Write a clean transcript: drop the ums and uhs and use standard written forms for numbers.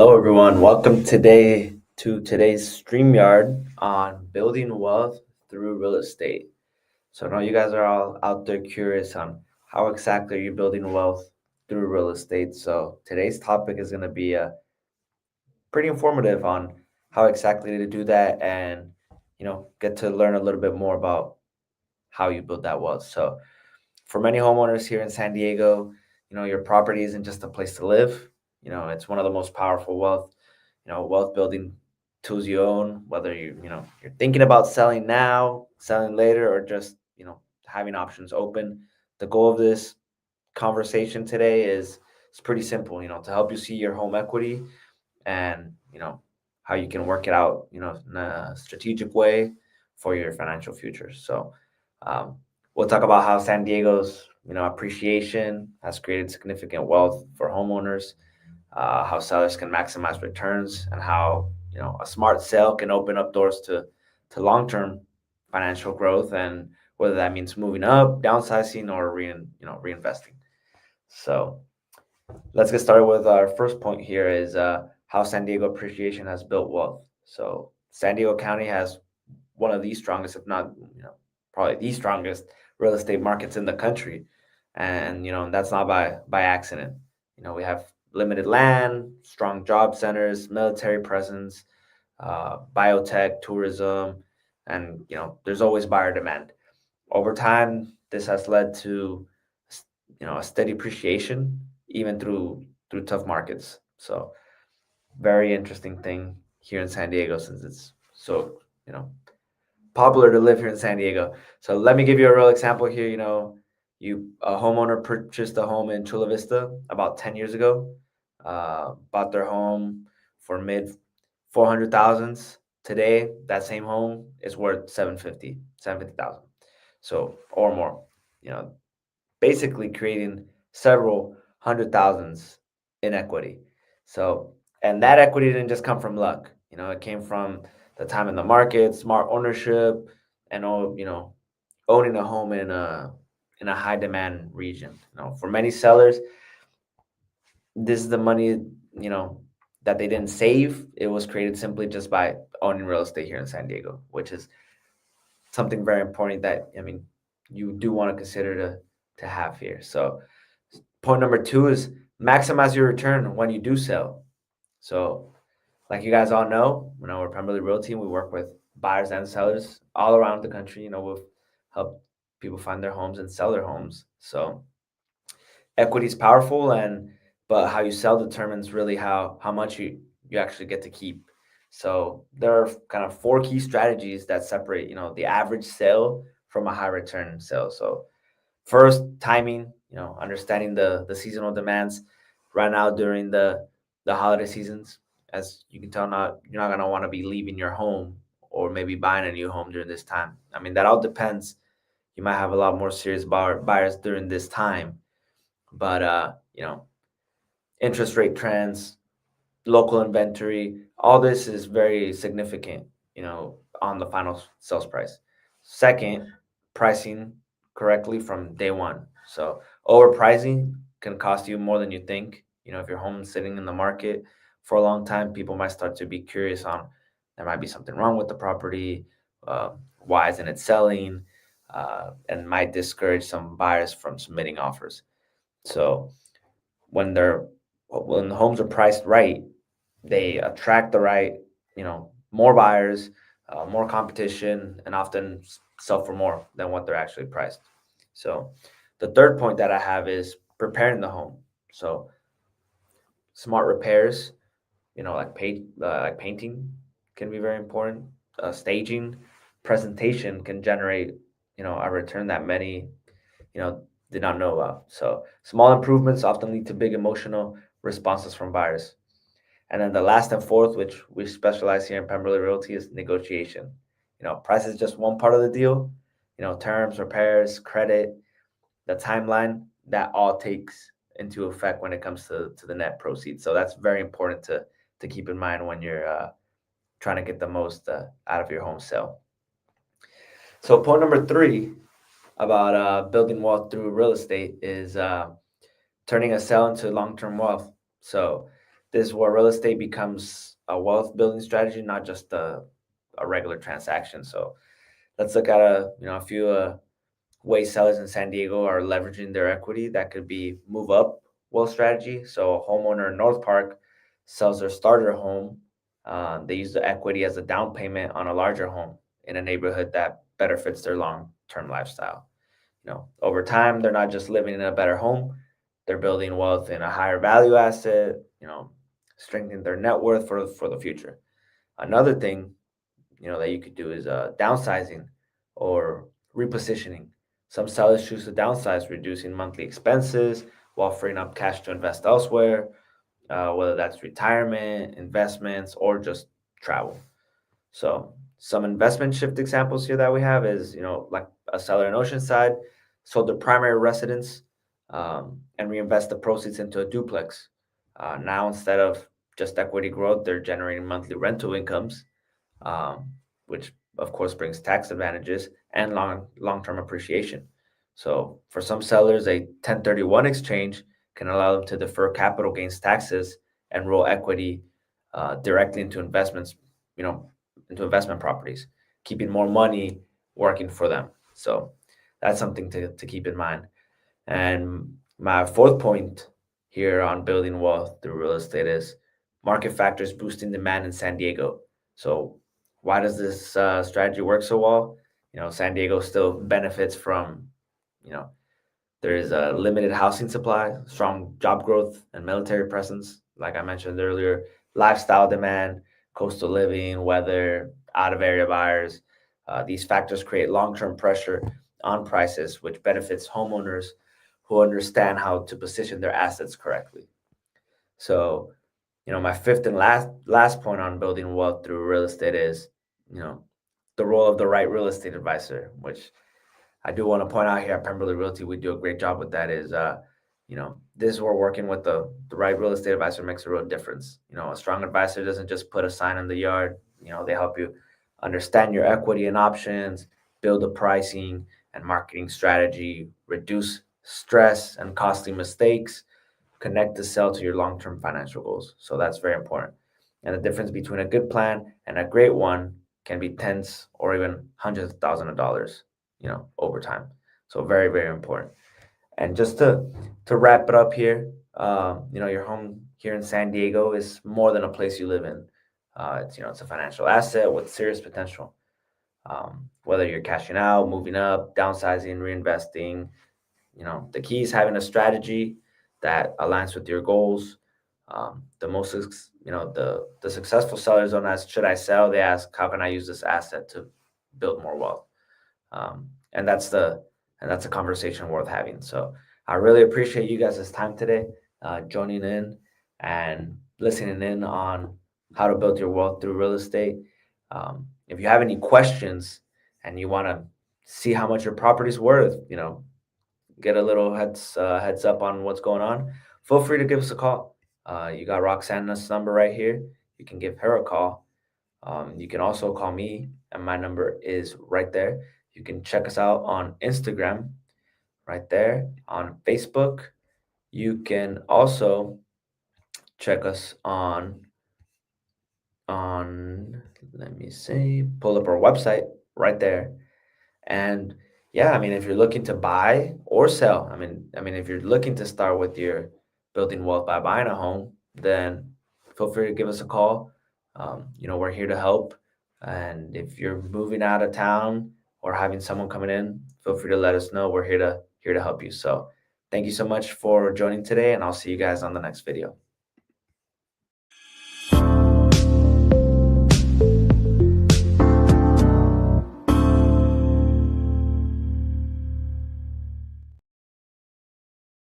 Hello, everyone. Welcome today to today's StreamYard on building wealth through real estate. So, I know you guys are all out there curious on how exactly are you building wealth through real estate. So, today's topic is going to be pretty informative on how exactly to do that and, get to learn a little bit more about how you build that wealth. So, for many homeowners here in San Diego, your property isn't just a place to live. It's one of the most powerful wealth building tools you own, whether you're thinking about selling now, selling later, or just, having options open. The goal of this conversation today is pretty simple, to help you see your home equity and, how you can work it out, in a strategic way for your financial future. So, um, we'll talk about how San Diego's, appreciation has created significant wealth for homeowners, how sellers can maximize returns, and how a smart sale can open up doors to long-term financial growth, and whether that means moving up, downsizing, or reinvesting. So let's get started with our first point here is how San Diego appreciation has built wealth. So San Diego County has one of the strongest, if not, probably the strongest real estate markets in the country. And, that's not by accident. We have limited land, strong job centers, military presence, biotech, tourism, and, there's always buyer demand. Over time, this has led to, a steady appreciation even through tough markets. So very interesting thing here in San Diego since it's so, popular to live here in San Diego. So let me give you a real example here. A homeowner purchased a home in Chula Vista about 10 years ago, bought their home for mid 400,000s. Today, that same home is worth 750,000. So, or more, you know, basically creating several hundred thousands in equity. So, and that equity didn't just come from luck. It came from the time in the market, smart ownership, and owning a home in a high demand region. For many sellers, this is the money that they didn't save. It was created simply just by owning real estate here in San Diego, which is something very important that you do want to consider to have here. So point number two is maximize your return when you do sell. So like you guys all know, we're Pemberley Realty and we work with buyers and sellers all around the country. We've helped people find their homes and sell their homes. So equity is powerful, but how you sell determines really how much you actually get to keep. So there are kind of four key strategies that separate the average sale from a high return sale. So first, timing, understanding the seasonal demands. Right now during the holiday seasons, as you can tell, you're not going to want to be leaving your home or maybe buying a new home during this time. That all depends. You might have a lot more serious buyers during this time, but interest rate trends, local inventory, all this is very significant, on the final sales price. Second, pricing correctly from day one. So overpricing can cost you more than you think. If your home is sitting in the market for a long time, people might start to be curious on there might be something wrong with the property. Why isn't it selling? And might discourage some buyers from submitting offers. So when they're when the homes are priced right, they attract the right, more buyers, more competition, and often sell for more than what they're actually priced. So the third point that I have is preparing the home. So smart repairs, like painting, can be very important. Staging, presentation can generate, a return that many, did not know about. So small improvements often lead to big emotional responses from buyers. And then the last and fourth, which we specialize here in Pemberley Realty, is negotiation. Price is just one part of the deal. Terms, repairs, credit, the timeline, that all takes into effect when it comes to the net proceeds. So that's very important to keep in mind when you're trying to get the most out of your home sale. So point number three about building wealth through real estate is turning a sale into long-term wealth. So This is where real estate becomes a wealth building strategy, not just a regular transaction. So let's look at a few ways sellers in San Diego are leveraging their equity. That could be move up wealth strategy. So a homeowner in North Park sells their starter home. They use the equity as a down payment on a larger home in a neighborhood that better fits their long term lifestyle. Over time, they're not just living in a better home, they're building wealth in a higher value asset, strengthening their net worth for the future. Another thing, that you could do is downsizing or repositioning. Some sellers choose to downsize, reducing monthly expenses while freeing up cash to invest elsewhere, whether that's retirement, investments, or just travel. So some investment shift examples here that we have is, like a seller in Oceanside sold their primary residence and reinvest the proceeds into a duplex. Now, instead of just equity growth, they're generating monthly rental incomes, um, which of course brings tax advantages and long-term appreciation. So for some sellers, a 1031 exchange can allow them to defer capital gains taxes and roll equity directly into investments, you know, into investment properties, keeping more money working for them. So that's something to keep in mind. And my fourth point here on building wealth through real estate is market factors boosting demand in San Diego. So why does this strategy work so well? San Diego still benefits from, you know, there is a limited housing supply, strong job growth, and military presence. Like I mentioned earlier, lifestyle demand, coastal living, weather, out of area buyers. These factors create long term pressure on prices, which benefits homeowners who understand how to position their assets correctly. So, my fifth and last point on building wealth through real estate is, you know, the role of the right real estate advisor, which I do want to point out here at Pemberley Realty, we do a great job with that. This is where working with the right real estate advisor makes a real difference. A strong advisor doesn't just put a sign in the yard. They help you understand your equity and options, build a pricing and marketing strategy, reduce stress and costly mistakes, connect the sell to your long-term financial goals. So that's very important. And the difference between a good plan and a great one can be tens or even hundreds of thousands of dollars, over time. So very, very important. And just to wrap it up here, your home here in San Diego is more than a place you live in. It's a financial asset with serious potential. Whether you're cashing out, moving up, downsizing, reinvesting, the key is having a strategy that aligns with your goals. The successful sellers don't ask, should I sell? They ask, how can I use this asset to build more wealth? And that's a conversation worth having. So I really appreciate you guys' time today, joining in and listening in on how to build your wealth through real estate. If you have any questions and you want to see how much your property's worth, get a little heads up on what's going on, feel free to give us a call. You got Roxana's number right here. You can give her a call. You can also call me, and my number is right there. You can check us out on Instagram, right there, on Facebook. You can also check us on let me see, pull up our website right there. And yeah, I mean, if you're looking to buy or sell, I mean, if you're looking to start with your building wealth by buying a home, then feel free to give us a call. We're here to help. And if you're moving out of town or having someone coming in, feel free to let us know. We're here to help you. So thank you so much for joining today, and I'll see you guys on the next video.